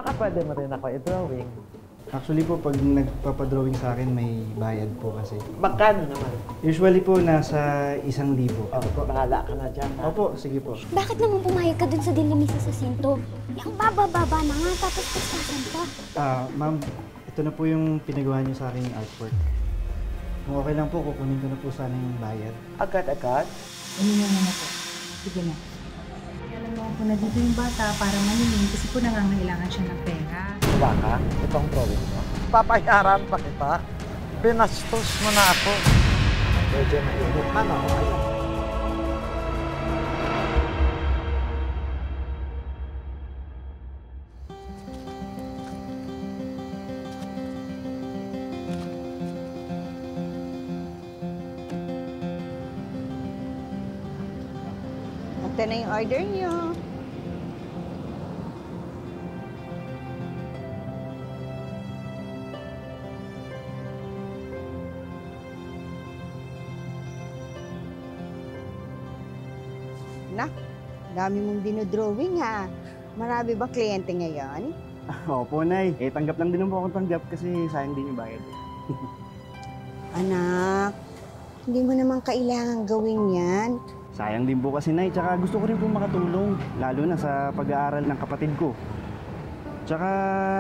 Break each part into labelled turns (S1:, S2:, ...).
S1: baka pwede mo rin ako i-drawing.
S2: Actually po, pag nagpapadrawing sa akin, may bayad po kasi.
S1: Magkano naman?
S2: Usually po, nasa 1,000.
S1: Opo, bahala ka na dyan. Ha?
S2: Opo, sige po.
S3: Bakit naman pumayag ka dun sa Dilimisa sa Sinto? Yung baba-baba na nga, tapos pastasan pa.
S2: Ma'am, ito na po yung pinagawa niyo sa aking artwork. Kung okay lang po, kukunin ko na po sana yung bayad.
S1: Agad-agad?
S4: Ano na po? Sige na. Alam mo po na dito yung bata para maningin kasi po nangangailangan siya ng pera.
S1: Diba ka? Itong drawing mo. Papayaran pa kita. Binastos mo na ako. Medyo mainit na, no? Ayun.
S5: Ito na yung order niyo. Nak, dami mong dinodrawing ha. Marami ba kliyente ngayon?
S2: Opo, Nay. Tanggap lang din po akong tanggap kasi sayang din yung bayad.
S5: Anak, hindi mo naman kailangan gawin yan.
S2: Sayang din po kasi, Nay. Tsaka gusto ko rin po makatulong. Lalo na sa pag-aaral ng kapatid ko. Tsaka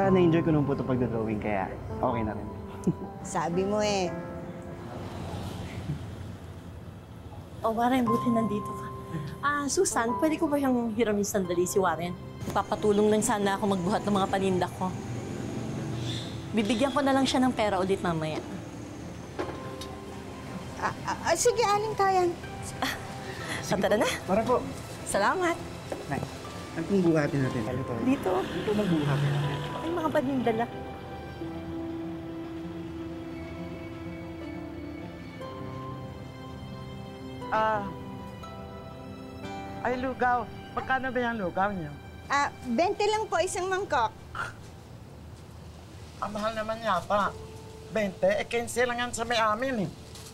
S2: na-enjoy ko naman po ito pag-drawing kaya okay na rin.
S5: Sabi mo eh.
S6: Warren, buti nandito ka. Susan, pwede ko ba siyang hiramin sandali si Warren? Papatulong lang sana ako magbuhat ng mga paninda ko. Bibigyan ko na lang siya ng pera ulit mamaya.
S5: Sige, aling kayan.
S6: Tara na.
S2: Para po.
S6: Salamat.
S2: Nay, ano pong buhatin natin?
S6: Dito.
S2: Dito magbuhatin natin.
S6: Ay, mga paninda lang.
S1: Ay, lugaw. Magkano ba yung lugaw niyo?
S5: 20 lang po isang mangkok.
S1: Ang mahal naman yata. 20? 15 lang yan sa may amin eh.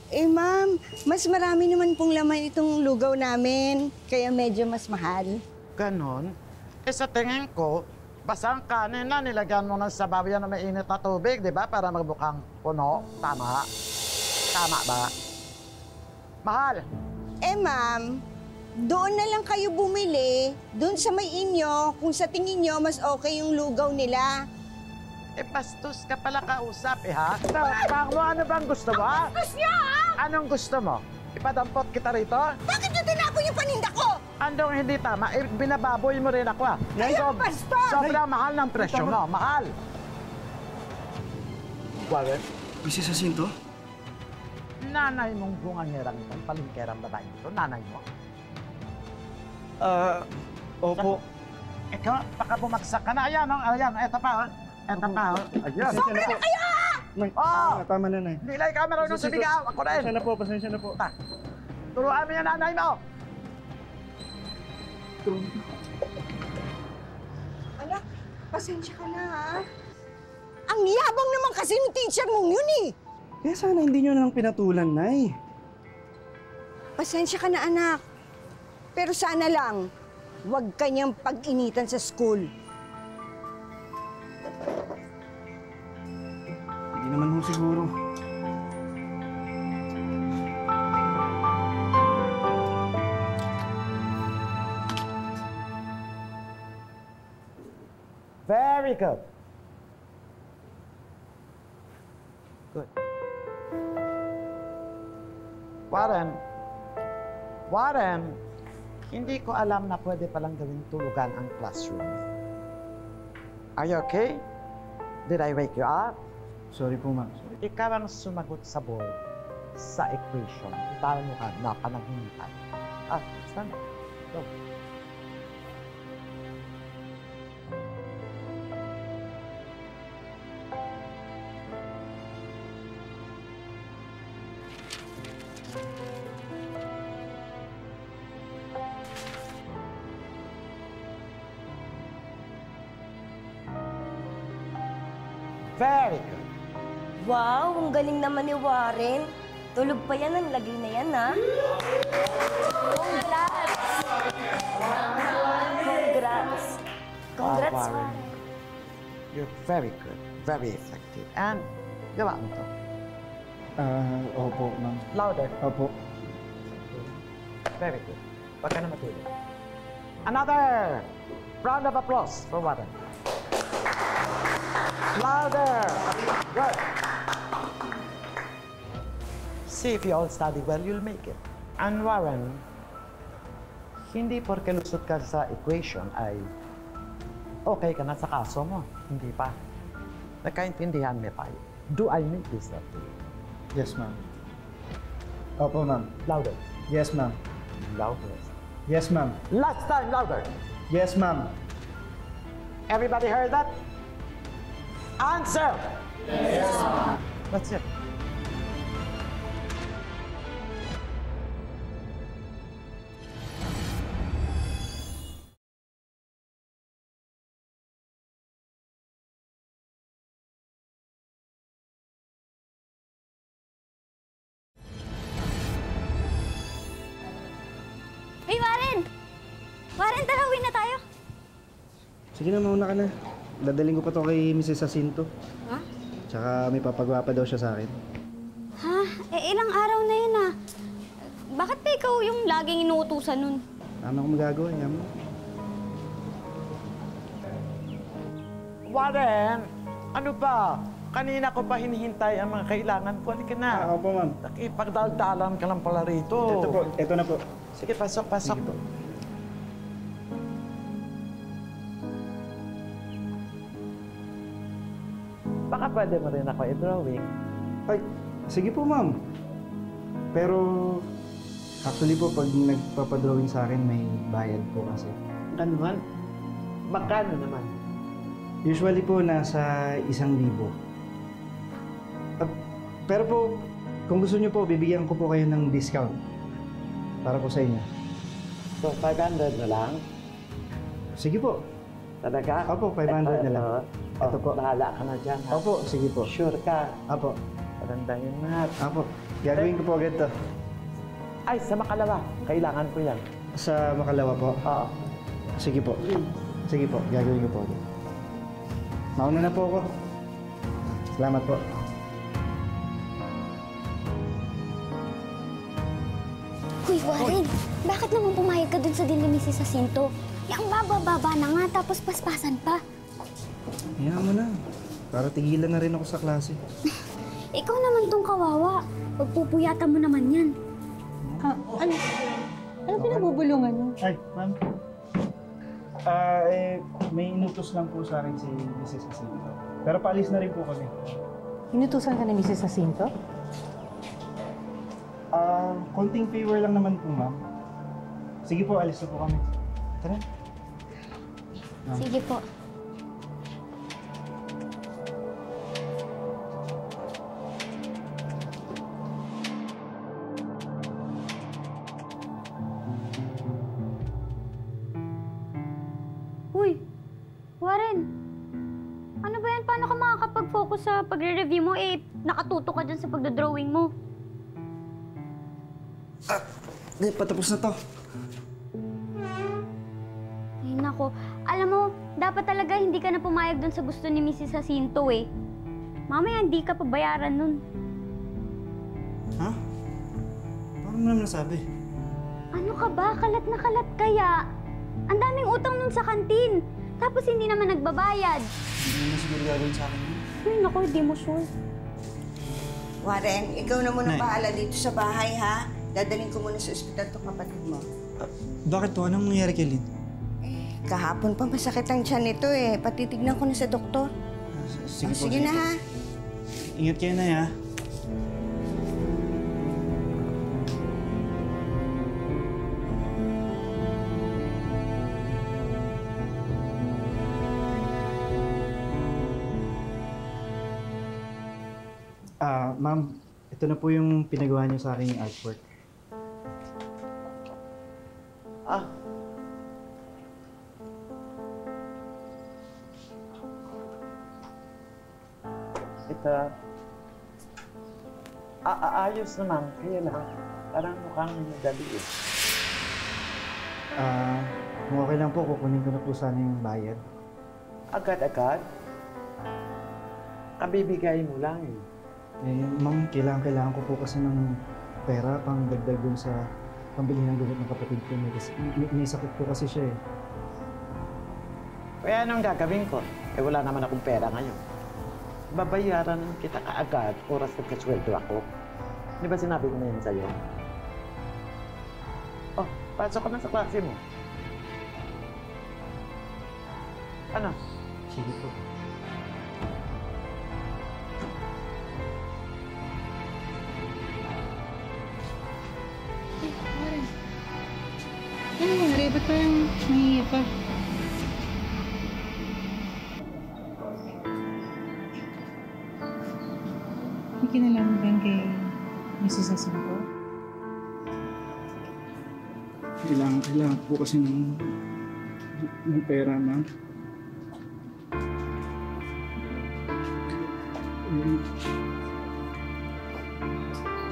S5: Ma'am, mas marami naman pong laman itong lugaw namin. Kaya medyo mas mahal.
S1: Ganon? Sa tingin ko, basang kanin na nilagyan mo ng sabaw yan na may init na tubig, di ba? Para magbukang puno. Tama? Tama ba? Mahal!
S5: Ma'am, doon na lang kayo bumili. Doon sa may inyo, kung sa tingin nyo, mas okay yung lugaw nila.
S1: Bastos ka pala kausap ha? Ano bang gusto mo, ha?
S5: Gusto nyo, ha?
S1: Anong gusto mo? Ipadampot kita rito?
S5: Bakit nyo tinapon yung paninda ko?
S1: Andong hindi tama, binababoy mo rin ako, ha?
S5: Ayun, bastos!
S1: Sobrang mahal ng presyo mo, mahal! Warren?
S2: Busy sa Sinto?
S1: Nanay mong bungangirang itong palingkerang babae ito, nanay mo.
S2: Opo.
S1: Ikaw, baka bumagsak ka na. Ayan, ayan, eto pa, oh. Eto pa, oh. Ayan.
S5: Sobra na kayo, ha?
S2: Tama na, Nay.
S1: Nilay ka marunong sumigaw. Ako rin.
S2: Pasensya na po.
S1: Turuan mo yung nanay mo.
S5: Anak, pasensya ka na, ha? Ang yabang naman kasi ng teacher mong yun, eh.
S2: Kaya sana hindi nyo na lang pinatulan, Nay.
S5: Pasensya ka na, anak. Pero sana lang, huwag kanyang pag-initan sa school.
S2: Hindi naman ho siguro.
S1: Very good. Good. Warren, hindi ko alam na pwede palang gawing tulugan ang classroom. Are you okay? Did I wake you up?
S2: Sorry po, ma'am.
S1: Ikaw ang sumagot sa board sa equation. Paano mo ka napanahintay? Stand up. Go. Very good.
S3: Wow, ang galing naman ni Warren. Tulog pa yan, ang lagay na yan, ha? Congrats! Congrats, Warren.
S1: You're very good, very effective. And gawa mo to.
S2: Opo, ma'am.
S1: Louder.
S2: Opo.
S1: Very good. Huwag ka na matulog. Another round of applause for Warren. Louder. Good. See if you all study well, you'll make it. And Warren, hindi porke lusot ka sa equation ay okay ka na sa kaso mo. Hindi pa. Nagkaintindihan mo tayo. Do I make this up to you?
S2: Yes, ma'am. Opo, ma'am.
S1: Louder.
S2: Yes, ma'am.
S1: Louder.
S2: Yes, ma'am.
S1: Last time, louder.
S2: Yes, ma'am.
S1: Everybody heard that? Answer! Yes, ma'am. That's it.
S3: Hey, Warren! Warren, tara, uwi na tayo.
S2: Sige na, mauna ka na. Dadaling ko pa to kay Mrs. Jacinto.
S3: Ha?
S2: Tsaka may papagawa pa daw siya sa akin.
S3: Ha? Ilang araw na yun ah. Bakit ba ikaw yung laging inuutusan nun?
S2: Tama ko magagawa, yan mo.
S1: Warren, ano ba? Kanina ko pa hinihintay ang mga kailangan ko. Halika na.
S2: Opo, ma'am.
S1: Nakipagdaldalan ka lang pala rito.
S2: Ito po, ito na po.
S1: Sige, pasok, pasok.
S2: Sige po.
S1: Baka pwede mo rin ako i-drawing.
S2: Ay, sige po, ma'am. Pero, actually po, pag nagpapadrawing sa akin, may bayad po kasi.
S1: Ano man? Magkano naman?
S2: Usually po, nasa 1,000. Pero po, kung gusto niyo po, bibigyan ko po kayo ng discount. Para po sa inyo.
S1: So, 500 na lang?
S2: Sige po.
S1: Talaga?
S2: Opo, 500 na lang. Ito po.
S1: Bahala ka na dyan, ha?
S2: Opo, sige po.
S1: Sure ka?
S2: Opo.
S1: Maganda yun, Matt.
S2: Opo. Gagawin ko po agad to.
S1: Ay, sa Makalawa. Kailangan ko yan.
S2: Sa Makalawa po.
S1: Oo.
S2: Sige po. Sige po, gagawin ko po agad. Mauna na po ako. Salamat po.
S3: Uy, Warren, bakit naman pumayag ka dun sa Dinlimisi sa Sinto? Yang baba-baba na nga, tapos paspasan pa.
S2: Hayaan mo na. Para tigilan na rin ako sa klase.
S3: Ikaw naman tong kawawa. Pagpupuyatan mo naman yan.
S6: Ano pinagbubulungan niyo?
S2: Ay, ma'am. May inutos lang po sa akin si Mrs. Jacinto. Pero paalis na rin po kami.
S4: Inutusan ka ni Mrs. Jacinto?
S2: Konting favor lang naman po, ma'am. Sige po, alis na po kami. Tara.
S3: Sige po. Uy, Warren. Ano ba yan? Paano ka makakapag-focus sa pagre-review mo? Nakatuto ka dyan sa pagdodrawing mo.
S2: Patapos na to.
S3: Ay, nako. Alam mo, dapat talaga hindi ka na pumayag dun sa gusto ni Mrs. Jacinto eh. Mamaya hindi ka pabayaran nun.
S2: Ha? Paano mo naman nasabi?
S3: Ano ka ba? Kalat na kalat kaya. Ang daming utang nun sa kantin. Tapos hindi naman nagbabayad.
S2: Hindi mo siguro gagawin sa akin yun.
S3: Ay, naku, di mo sure.
S5: Warren, ikaw na muna
S2: Nay.
S5: bahala dito sa bahay, ha? Dadaling ko muna sa ospital to kapatid mo.
S2: Bakit po? Anong nangyari kay Lynn?
S5: Kahapon pa masakit ang tiyan nito eh. Patitignan ko na sa doktor.
S2: Sige po.
S5: Sige na, ha?
S2: Ingat kayo na, ha? Ma'am, ito na po yung pinagawa niyo sa aking artwork.
S1: Ah. Ito. Ayos naman. Kaya lang. Parang mukhang madali eh.
S2: Kung okay lang po, kukunin ko na po sana yung bayad.
S1: Agad-agad? kabibigay mo lang eh.
S2: Ma'am, kailangan ko po kasi ng pera pang dagdag dun sa pambili ng gamot ng kapatid ko. May sakit po kasi siya eh.
S1: Kaya anong gagawin ko? Eh wala naman akong pera ngayon. Babayaran kita kaagad oras nagkasweldo ako. Di ba sinabi ko na yun sa'yo? Oh, pasok ka na sa klase mo. Ano?
S2: Sige po.
S4: Ano nangyari? Ba't parang nahihiya pa? May kinalaman ba yun kay Mrs. Jacinto?
S2: Kailangan po kasi ng pera, ma'am.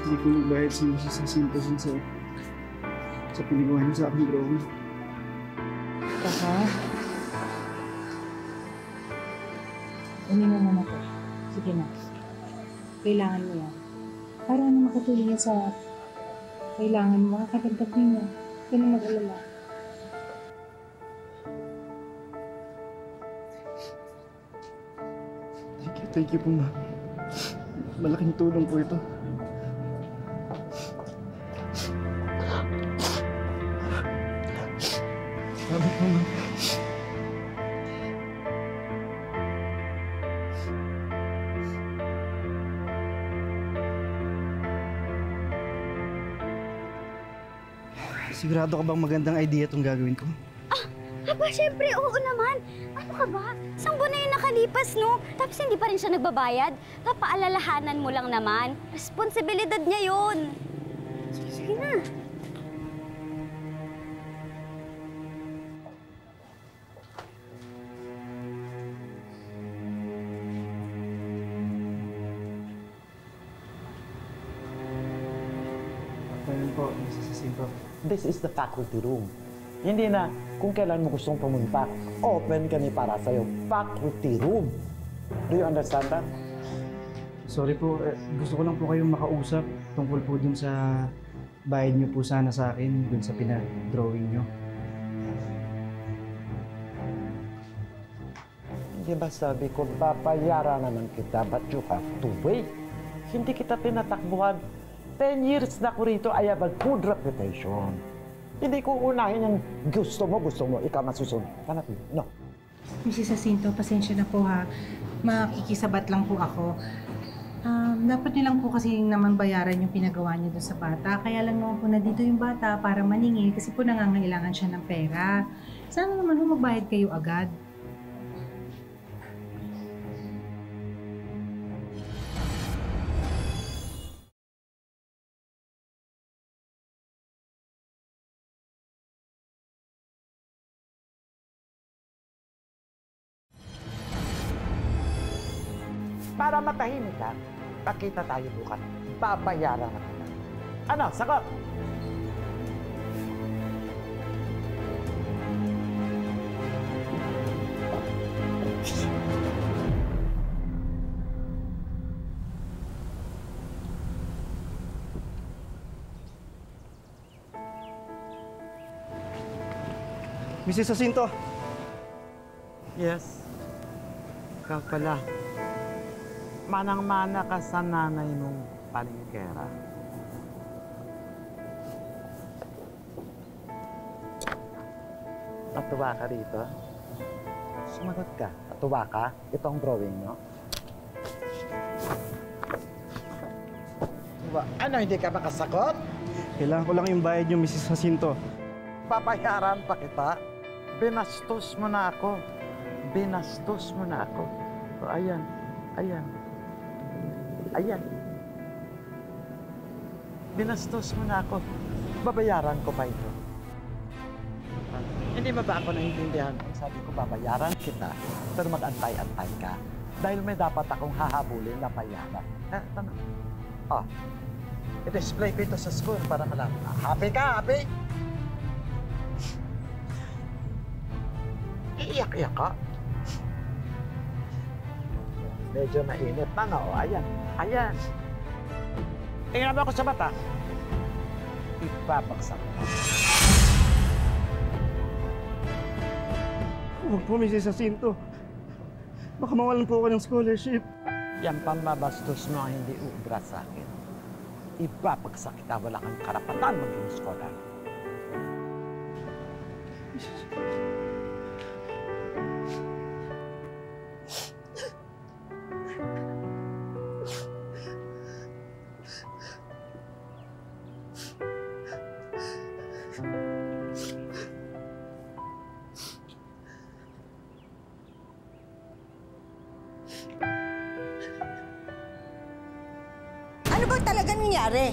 S2: Hindi ko nagbayad si Mrs. Jacinto sa pinagawa niya sa aking drawing.
S4: Kaka? Unin mo muna to. Sige na. Kailangan mo yan. Para na makatulong yan sa kailangan mo, makakadagdag niyo. Huwag ka na mag-alala.
S2: Thank you po, ma'am. Malaking tulong po ito. Salamat po, ma'am. Sigurado ka bang magandang idea itong gagawin ko?
S3: Aba, syempre, oo naman. Ano ka ba? Isang buwan na yung nakalipas, no? Tapos hindi pa rin siya nagbabayad. Paalalahanan mo lang naman. Responsibilidad niya yun. Sige na.
S2: Ayun po, Mrs. Jacinto.
S1: This is the faculty room. Hindi na kung kailan mo gustong pumunta, open kami para sa'yo. Faculty room. Do you understand that?
S2: Sorry po, gusto ko lang po kayong makausap tungkol po dun sa bayad niyo po sana sa akin, dun sa pinag-drawing niyo.
S1: Hindi ba sabi ko, papayaran naman kita, but you have to wait. Hindi kita tinatakbuhan. 10 years na ko rito, I have a good reputation. Hindi ko unahin yung gusto mo, ikaw masusunod. No.
S4: Mrs. Jacinto, pasensya na po ha. Makikisabat lang po ako. Dapat niyo lang po kasi naman bayaran yung pinagawa niyo doon sa bata. Kaya lang naman po na dito yung bata para maningil kasi po nangangailangan siya ng pera. Sana naman po magbayad kayo agad.
S1: Para matahimik ka, pakita tayo bukas. Babayaran na kita. Ano, sagot?
S2: Mrs. Jacinto!
S1: Yes. Ikaw pala. Manang-mana ka sa nanay mong palingkera. Natuwa ka rito? Sumagot ka. Natuwa ka? Itong drawing, no? Ano, hindi ka makasagot?
S2: Kailangan ko lang yung bayad niyo, Mrs. Jacinto.
S1: Papayaran pa kita. Binastos mo na ako. Binastos mo na ako. O, ayan. Ayan. Ayan. Binastos mo na ako. Babayaran ko pa ito. Hindi ba ako naiintindihan? Sabi ko, babayaran kita, pero mag-antay-antay ka. Dahil may dapat akong hahabulin na bayaran. Ano? Oh, i-display ko ito sa school para malaman. Happy ka, happy? Iiyak-iyak ka? Medyo mainit na, no? Ayan. Ayan. Tingnan mo ako sa mata. Ipapagsak ko.
S2: Huwag po, Mrs. Jacinto. Baka mawalan po ako ng scholarship.
S1: Yan pang mabastos mo ang hindi ubra sa akin. Ipapagsak kita, wala kang karapatan maging scholar.
S5: Ano ba talaga nangyari?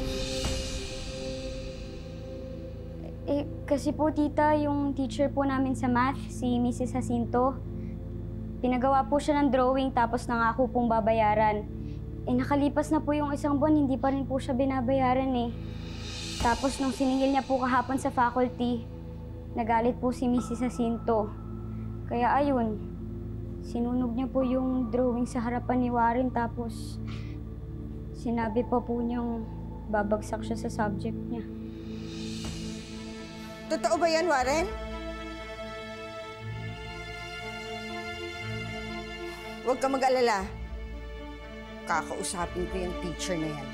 S3: Kasi po, tita, yung teacher po namin sa math, si Mrs. Jacinto, pinagawa po siya ng drawing tapos nangako pong babayaran. Nakalipas na po yung isang buwan, hindi pa rin po siya binabayaran eh. Tapos nung siningil niya po kahapon sa faculty, nagalit po si Mrs. Jacinto. Kaya ayun, sinunog niya po yung drawing sa harapan ni Warren tapos sinabi pa po niyang babagsak siya sa subject niya.
S5: Totoo ba yan, Warren? Huwag ka mag-alala. Kakausapin ko yung teacher na yan.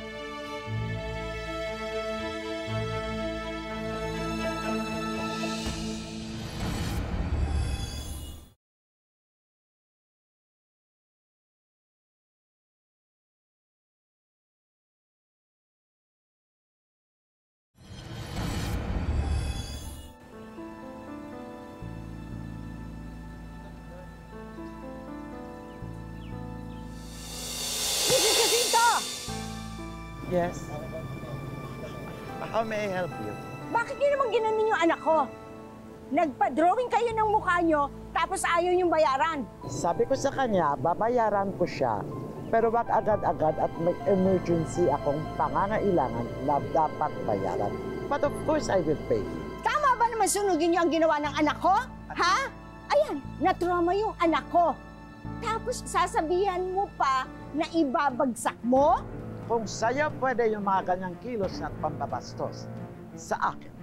S5: Mrs. Jacinto!
S1: Yes? How may I help you?
S5: Bakit niyo naman ginanin yung anak ko? Nagpa-drawing kayo ng mukha niyo, tapos ayaw yung bayaran.
S1: Sabi ko sa kanya, babayaran ko siya. Pero wag agad-agad at may emergency akong pangangailangan na dapat bayaran. But of course, I will pay.
S5: Tama ba naman sunugin niyo ang ginawa ng anak ko? Ha? Ayan, natrauma yung anak ko. Tapos sasabihan mo pa na ibabagsak mo?
S1: Kung sa'yo pwede yung mga ganyang kilos at pambabastos, sa akin,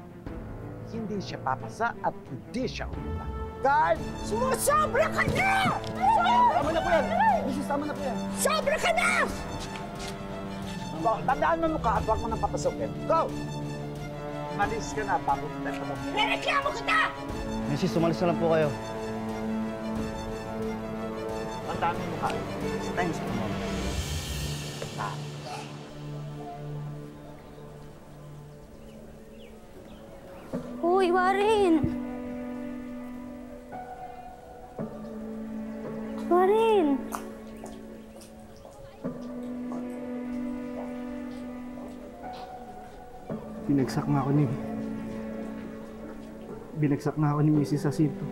S1: hindi siya papasa at hindi siya umutang. Guard!
S5: Sumusobra ka na!
S2: Tama na po yan! Mrs. Tama na po yan!
S5: Sobra ka na!
S1: Tandaan mo mukha at huwag mo nang papasukin. Go! Malis ka na bago kita pamukha.
S5: Nireklamo kita!
S2: Mrs. umalis na lang po kayo.
S1: Tandaan mo mukha.
S2: Thanks po, ma'am.
S3: Hoy, Warren! Warren!
S2: Binagsak na ako ni Mrs. Jacinto.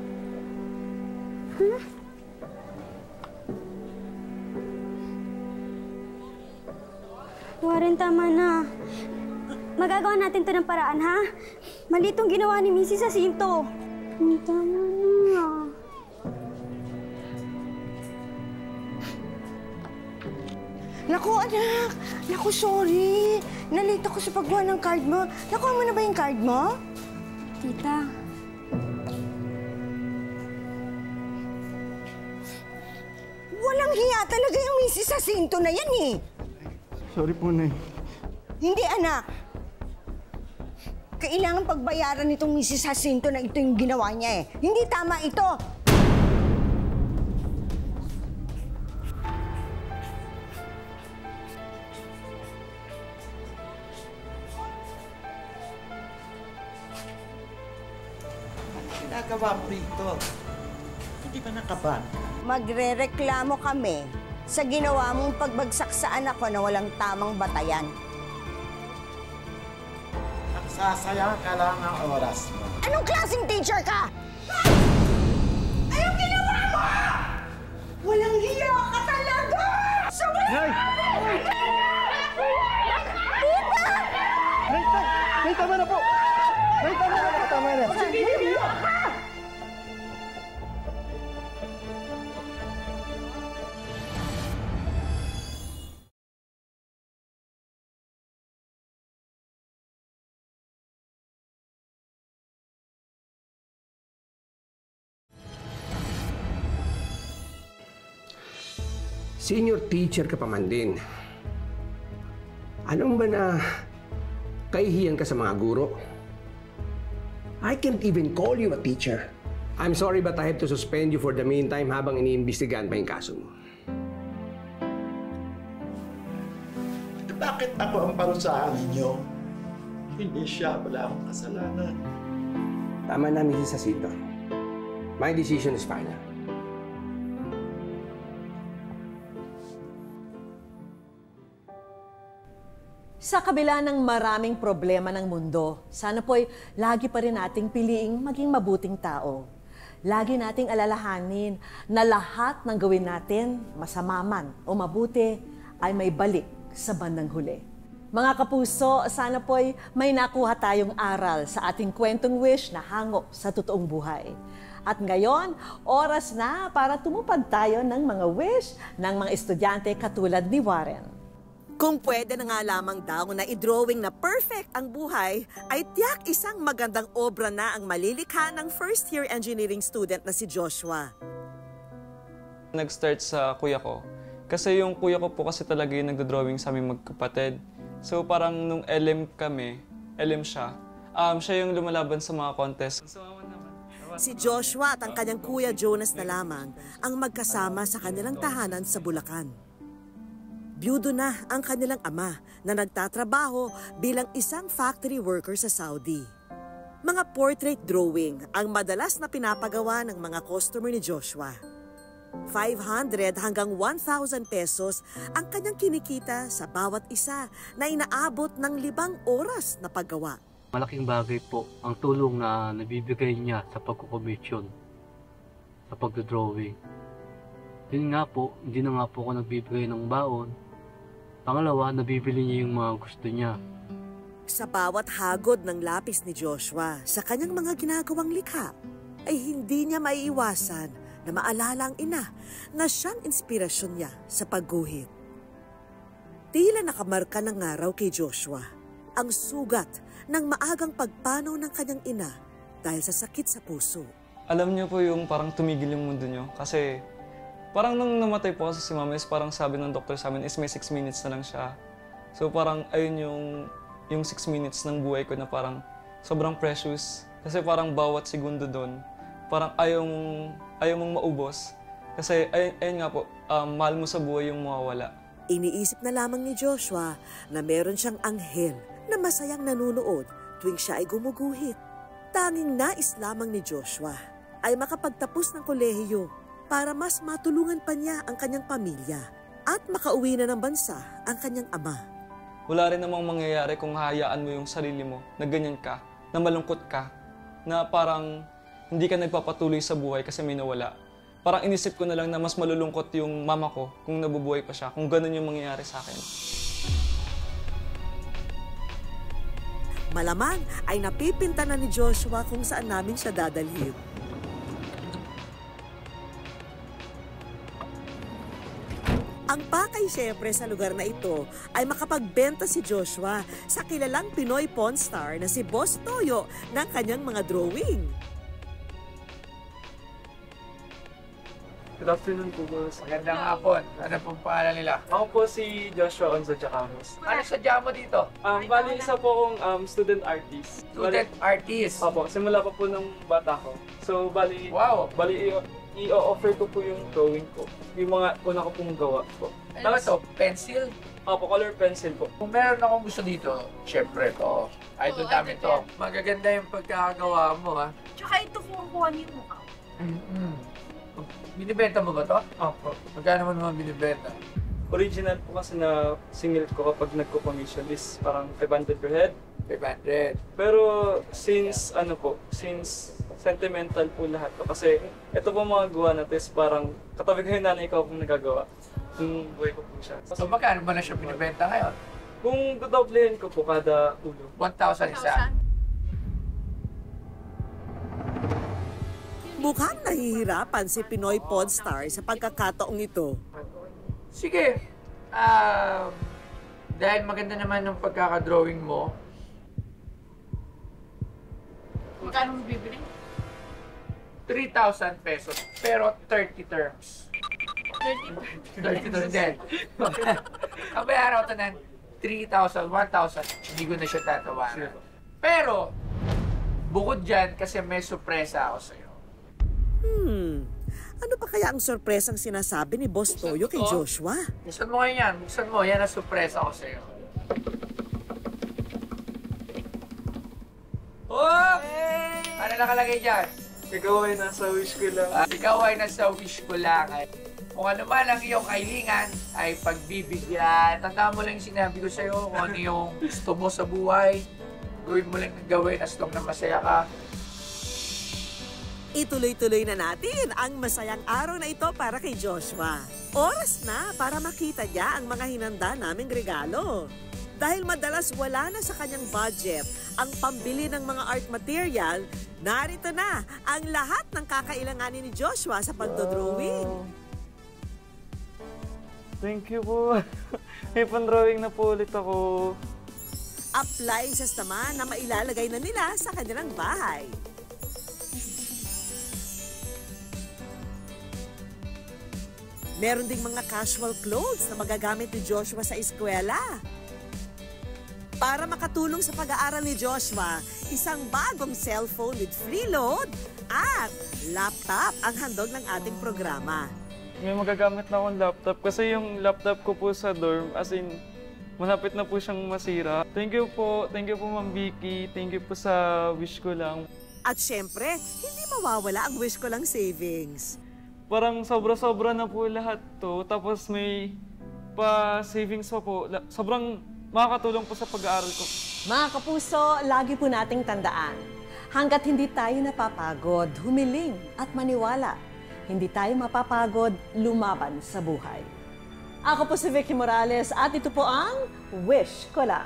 S3: Warren, tama na. Magagawa natin to ng paraan, ha? Mali itong ginawa ni Mrs. Jacinto. Tama na.
S5: Naku, anak! Naku, sorry! Nalito ko sa paggawa ng card mo. Nakuha mo na ba yung card mo?
S3: Tita,
S5: Walang hiya talaga yung Mrs. Jacinto na yan eh.
S2: Sorry po, Nay.
S5: Hindi, anak. Kailangan pagbayaran nitong Mrs. Jacinto na ito yung ginawa niya eh. Hindi tama ito.
S1: Ginagawa mo rito. Hindi ba nakaban?
S5: Magrereklamo kami sa ginawa mong pagbagsak sa anak ko na walang tamang batayan.
S1: Nagsasayang ka lang ng oras mo.
S5: Anong klaseng teacher ka? Anong ginawa mo? Walang hiya ka talaga!
S2: Nay! Nay, tama na po! Nay, tama na! Tama na!
S7: Senior teacher ka pa man din. Anong ba na kahihiyan ka sa mga guro? I can't even call you a teacher. I'm sorry but I have to suspend you for the meantime habang iniimbestigahan pa yung kaso mo.
S8: Bakit ako ang parusahan ninyo? Hindi siya, wala akong kasalanan.
S7: Tama na, Mrs. Jacinto. My decision is final.
S6: Sa kabila ng maraming problema ng mundo, sana po'y lagi pa rin nating piliing maging mabuting tao. Lagi nating alalahanin na lahat ng gawin natin, masama man o mabuti, ay may balik sa bandang huli. Mga kapuso, sana po'y may nakuha tayong aral sa ating kwentong wish na hango sa totoong buhay. At ngayon, oras na para tumupad tayo ng mga wish ng mga estudyante katulad ni Warren. Kung pwede na nga lamang daw na i-drawing na perfect ang buhay, ay tiyak isang magandang obra na ang malilikha ng first-year engineering student na si Joshua.
S9: Nag-start sa kuya ko. Kasi yung kuya ko po kasi talaga yung nagdodrawing sa aming magkapatid. So parang nung LM kami, LM siya, siya yung lumalaban sa mga contest.
S6: Si Joshua at ang kanyang kuya Jonas na lamang ang magkasama sa kanilang tahanan sa Bulacan. Byudo na ang kanilang ama na nagtatrabaho bilang isang factory worker sa Saudi. Mga portrait drawing ang madalas na pinapagawa ng mga customer ni Joshua. 500 hanggang 1,000 pesos ang kanyang kinikita sa bawat isa na inaabot ng 5 oras na paggawa.
S10: Malaking bagay po ang tulong na nabibigay niya sa pagkukomisyon, sa pagdodrawing. Yun nga po, hindi na nga po ako nagbibigay ng baon. Pangalawa, nabibili niya yung mga gusto niya.
S6: Sa bawat hagod ng lapis ni Joshua sa kanyang mga ginagawang likha, ay hindi niya maiiwasan na maalala ang ina na siyang inspirasyon niya sa pagguhit. Tila nakamarka ng araw kay Joshua ang sugat ng maagang pagpanaw ng kanyang ina dahil sa sakit sa puso.
S9: Alam niyo po yung parang tumigil yung mundo niyo kasi parang nung namatay po kasi si mama is parang sabi ng doktor sa amin is may 6 minutes na lang siya. So parang ayun yung 6 minutes ng buhay ko na parang sobrang precious. Kasi parang bawat segundo doon, parang ayaw mong maubos. Kasi ayun nga po, mahal mo sa buhay yung mawawala.
S6: Iniisip na lamang ni Joshua na meron siyang anghel na masayang nanunood tuwing siya ay gumuguhit. Tanging nais lamang ni Joshua ay makapagtapos ng kolehiyo para mas matulungan pa niya ang kanyang pamilya at makauwi na ng bansa ang kanyang ama.
S9: Wala rin namang mangyayari kung hayaan mo yung sarili mo na ganyan ka, na malungkot ka, na parang hindi ka nagpapatuloy sa buhay kasi may nawala. Parang inisip ko na lang na mas malulungkot yung mama ko kung nabubuhay pa siya, kung ganun yung mangyayari sa akin.
S6: Malamang ay napipinta na ni Joshua kung saan namin siya dadalhin. Ang pakay siyempre sa lugar na ito ay makapagbenta si Joshua sa kilalang Pinoy Pawn Star na si Boss Toyo ng kanyang mga drawing.
S9: Good afternoon po, boss.
S11: Magandang hapon. Ano pong pangalan nila?
S9: Ako po si Joshua Onzo Jacamos.
S11: Ano sadya mo dito?
S9: Bali isa po akong student artist.
S11: Student artist?
S9: Opo, simula pa po ng bata ko. So, bali i-offer ko po yung drawing ko. Yung mga una ko pong gawa po.
S11: Ano to? Pencil?
S9: Opo, color pencil po.
S11: Kung meron akong gusto dito, syempre to. Idol namin to. Magaganda yung pagkakagawa mo, ha?
S12: Tsaka ito kuha niyo yung mukha.
S11: Binibenta mo ba to?
S9: Opo.
S11: Magkano mo naman binibenta?
S9: Original po kasi na single ko kapag nagko-commission is parang 500 per head.
S11: 500.
S9: Pero since since sentimental po lahat to kasi ito po mga gawa natin is parang katabi ko yung nanay ko kung nagagawa. Yung buhay ko po siya.
S11: So magkano ba na siya binibenta ngayon?
S9: Kung dodoblehin ko po kada ulo.
S11: 1,000 isa.
S6: Mukhang nahihirapan si Pinoy Pawn Star sa pagkakataong ito.
S11: Sige. Dahil maganda naman yung pagkakadrawing mo.
S12: Magkano mo bibili?
S11: 3,000 pesos, pero 30 terms. $30 din. Ang bayaran ko ito ng 3,000, 1,000, hindi ko na siya tatawaran. Pero, bukod dyan, kasi may sorpresa ako sa'yo.
S13: Ano pa kaya ang sorpresang sinasabi ni Boss Toyo kay Joshua?
S11: Buksan mo ngayon yan. Buksan mo. Yan ang sorpresa ko sa'yo. Oh! Ano nakalagay dyan?
S9: Ikaw ay nasa wish ko lang.
S11: Ikaw ay nasa wish ko lang. Kung ano man ang iyong kailingan ay pagbibigyan. Tandaan mo lang yung sinabi ko sa'yo kung ano yung gusto mo sa buhay. Gawin mo lang ng gawin as long na masaya ka.
S13: Ituloy-tuloy na natin ang masayang araw na ito para kay Joshua. Oras na para makita niya ang mga hinanda naming regalo. Dahil madalas wala na sa kanyang budget ang pambili ng mga art material, narito na ang lahat ng kakailanganin ni Joshua sa pagdodrawing.
S9: Thank you po. May pan-drawing na po ulit ako.
S13: Appliances naman na mailalagay na nila sa kanilang bahay. Meron ding mga casual clothes na magagamit ni Joshua sa eskwela. Para makatulong sa pag-aaral ni Joshua, isang bagong cellphone with free load at laptop ang handog ng ating programa.
S9: May magagamit na akong laptop kasi yung laptop ko po sa dorm, as in, malapit na po siyang masira. Thank you po Ma'am Vicky. Thank you po sa wish ko lang.
S13: At syempre, hindi mawawala ang wish ko lang savings.
S9: Parang sobra-sobra na po lahat to. Tapos may pa-savings pa po. Sobrang makakatulong po sa pag-aaral ko.
S14: Mga kapuso, lagi po nating tandaan. Hanggat hindi tayo napapagod, humiling at maniwala, hindi tayo mapapagod lumaban sa buhay. Ako po si Vicky Morales at ito po ang Wish Ko Lang.